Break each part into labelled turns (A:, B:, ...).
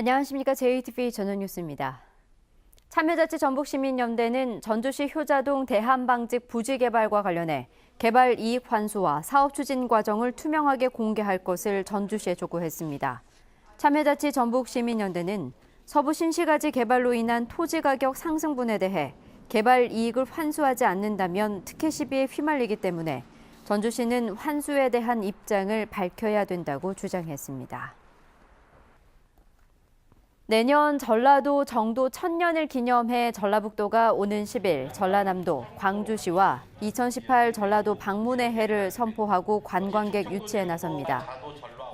A: 안녕하십니까. JTBC 전원뉴스입니다. 참여자치 전북시민연대는 전주시 효자동 대한방직 부지 개발과 관련해 개발 이익 환수와 사업 추진 과정을 투명하게 공개할 것을 전주시에 촉구했습니다. 참여자치 전북시민연대는 서부 신시가지 개발로 인한 토지 가격 상승분에 대해 개발 이익을 환수하지 않는다면 특혜 시비에 휘말리기 때문에 전주시는 환수에 대한 입장을 밝혀야 된다고 주장했습니다. 내년 전라도 정도 1000년을 기념해 전라북도가 오는 10일 전라남도, 광주시와 2018 전라도 방문의 해를 선포하고 관광객 유치에 나섭니다.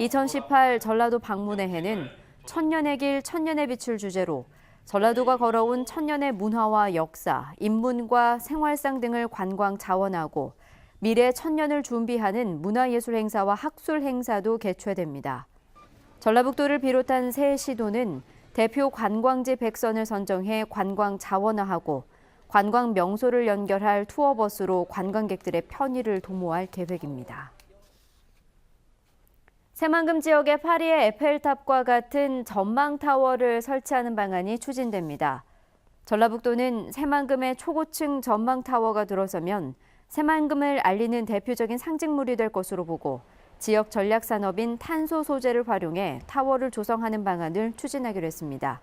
A: 2018 전라도 방문의 해는 천년의 길, 천년의 빛을 주제로 전라도가 걸어온 천년의 문화와 역사, 인문과 생활상 등을 관광 자원하고 미래 천년을 준비하는 문화예술 행사와 학술 행사도 개최됩니다. 전라북도를 비롯한 세 시도는 대표 관광지 100선을 선정해 관광 자원화하고 관광 명소를 연결할 투어버스로 관광객들의 편의를 도모할 계획입니다. 새만금 지역의 파리의 에펠탑과 같은 전망타워를 설치하는 방안이 추진됩니다. 전라북도는 새만금의 초고층 전망타워가 들어서면 새만금을 알리는 대표적인 상징물이 될 것으로 보고 지역 전략 산업인 탄소 소재를 활용해 타워를 조성하는 방안을 추진하기로 했습니다.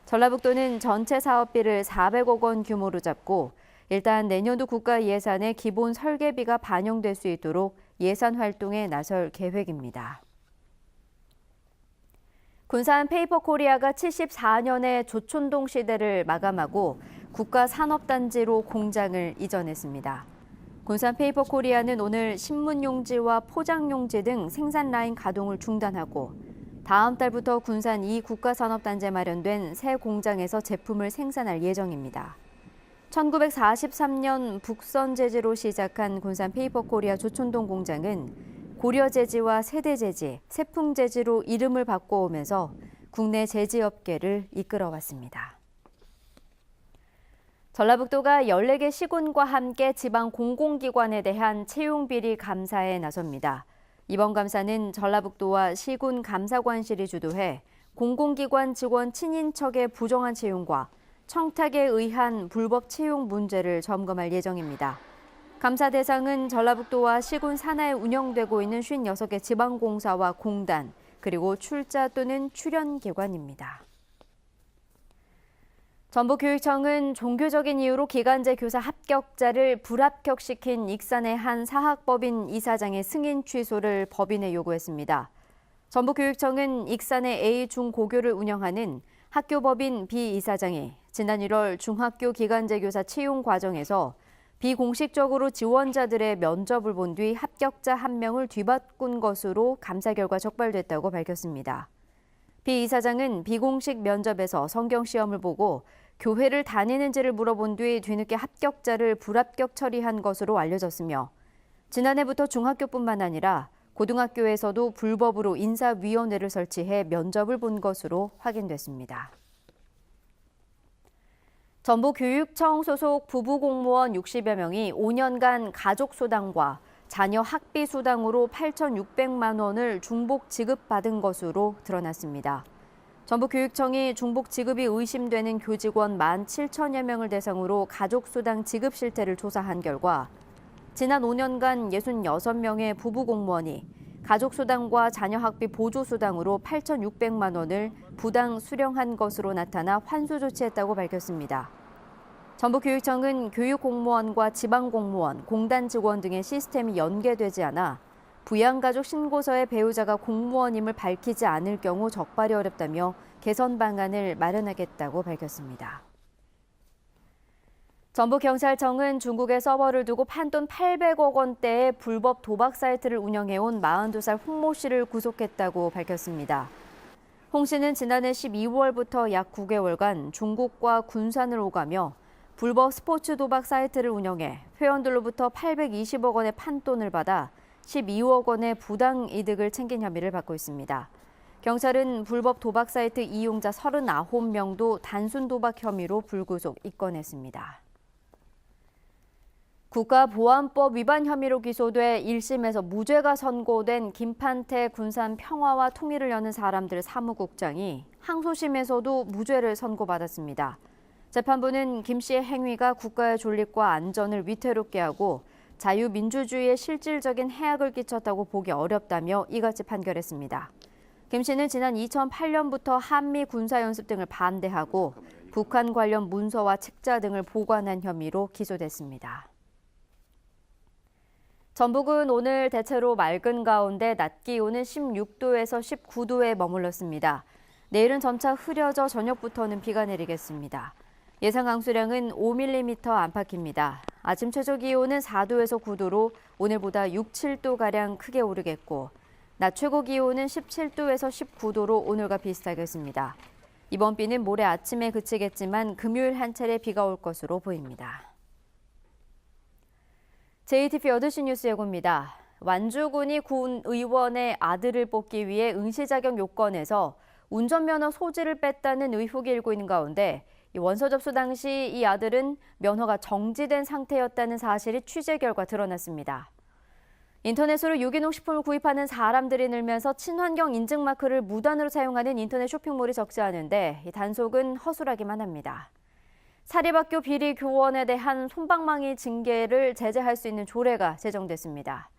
A: 전라북도는 전체 사업비를 400억 원 규모로 잡고 일단 내년도 국가 예산에 기본 설계비가 반영될 수 있도록 예산 활동에 나설 계획입니다. 군산 페이퍼코리아가 74년의 조촌동 시대를 마감하고 국가산업단지로 공장을 이전했습니다. 군산 페이퍼코리아는 오늘 신문용지와 포장용지 등 생산 라인 가동을 중단하고 다음 달부터 군산 2 국가산업단지에 마련된 새 공장에서 제품을 생산할 예정입니다. 1943년 북선 제지로 시작한 군산 페이퍼코리아 조촌동 공장은 고려 제지와 세대 제지, 세풍 제지로 이름을 바꿔오면서 국내 제지업계를 이끌어왔습니다. 전라북도가 14개 시군과 함께 지방 공공기관에 대한 채용비리 감사에 나섭니다. 이번 감사는 전라북도와 시군 감사관실이 주도해 공공기관 직원 친인척의 부정한 채용과 청탁에 의한 불법 채용 문제를 점검할 예정입니다. 감사 대상은 전라북도와 시군 산하에 운영되고 있는 56개 지방공사와 공단, 그리고 출자 또는 출연기관입니다. 전북교육청은 종교적인 이유로 기간제 교사 합격자를 불합격시킨 익산의 한 사학법인 이사장의 승인 취소를 법인에 요구했습니다. 전북교육청은 익산의 A중고교를 운영하는 학교법인 B 이사장이 지난 1월 중학교 기간제 교사 채용 과정에서 비공식적으로 지원자들의 면접을 본 뒤 합격자 1명을 뒤바꾼 것으로 감사 결과 적발됐다고 밝혔습니다. B 이사장은 비공식 면접에서 성경시험을 보고 교회를 다니는지를 물어본 뒤 뒤늦게 합격자를 불합격 처리한 것으로 알려졌으며 지난해부터 중학교뿐만 아니라 고등학교에서도 불법으로 인사위원회를 설치해 면접을 본 것으로 확인됐습니다. 전북교육청 소속 부부공무원 60여 명이 5년간 가족수당과 자녀 학비 수당으로 8,600만 원을 중복 지급받은 것으로 드러났습니다. 전북교육청이 중복 지급이 의심되는 교직원 17,000여 명을 대상으로 가족수당 지급 실태를 조사한 결과 지난 5년간 66명의 부부공무원이 가족수당과 자녀 학비 보조수당으로 8,600만 원을 부당 수령한 것으로 나타나 환수 조치했다고 밝혔습니다. 전북교육청은 교육공무원과 지방공무원, 공단 직원 등의 시스템이 연계되지 않아 부양가족 신고서에 배우자가 공무원임을 밝히지 않을 경우 적발이 어렵다며 개선 방안을 마련하겠다고 밝혔습니다. 전북경찰청은 중국에 서버를 두고 판돈 800억 원대의 불법 도박 사이트를 운영해온 42살 홍 모 씨를 구속했다고 밝혔습니다. 홍 씨는 지난해 12월부터 약 9개월간 중국과 군산을 오가며 불법 스포츠 도박 사이트를 운영해 회원들로부터 820억 원의 판돈을 받아 12억 원의 부당 이득을 챙긴 혐의를 받고 있습니다. 경찰은 불법 도박 사이트 이용자 39명도 단순 도박 혐의로 불구속 입건했습니다. 국가보안법 위반 혐의로 기소돼 1심에서 무죄가 선고된 김판태 군산 평화와 통일을 여는 사람들 사무국장이 항소심에서도 무죄를 선고받았습니다. 재판부는 김 씨의 행위가 국가의 존립과 안전을 위태롭게 하고 자유민주주의에 실질적인 해악을 끼쳤다고 보기 어렵다며 이같이 판결했습니다. 김 씨는 지난 2008년부터 한미 군사연습 등을 반대하고 북한 관련 문서와 책자 등을 보관한 혐의로 기소됐습니다. 전북은 오늘 대체로 맑은 가운데 낮 기온은 16도에서 19도에 머물렀습니다. 내일은 점차 흐려져 저녁부터는 비가 내리겠습니다. 예상 강수량은 5mm 안팎입니다. 아침 최저 기온은 4도에서 9도로 오늘보다 6, 7도가량 크게 오르겠고 낮 최고 기온은 17도에서 19도로 오늘과 비슷하겠습니다. 이번 비는 모레 아침에 그치겠지만 금요일 한 차례 비가 올 것으로 보입니다. JTBC 8시 뉴스 예고입니다. 완주군이 군 의원의 아들을 뽑기 위해 응시 자격 요건에서 운전면허 소지를 뺐다는 의혹이 일고 있는 가운데 원서 접수 당시 이 아들은 면허가 정지된 상태였다는 사실이 취재 결과 드러났습니다. 인터넷으로 유기농 식품을 구입하는 사람들이 늘면서 친환경 인증 마크를 무단으로 사용하는 인터넷 쇼핑몰이 적지 않은데 이 단속은 허술하기만 합니다. 사립학교 비리 교원에 대한 솜방망이 징계를 제재할 수 있는 조례가 제정됐습니다.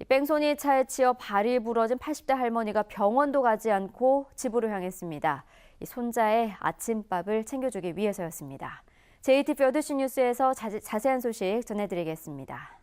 A: 뺑소니 차에 치여 발이 부러진 80대 할머니가 병원도 가지 않고 집으로 향했습니다. 손자의 아침밥을 챙겨주기 위해서였습니다. JTBC 8시 뉴스에서 자세한 소식 전해드리겠습니다.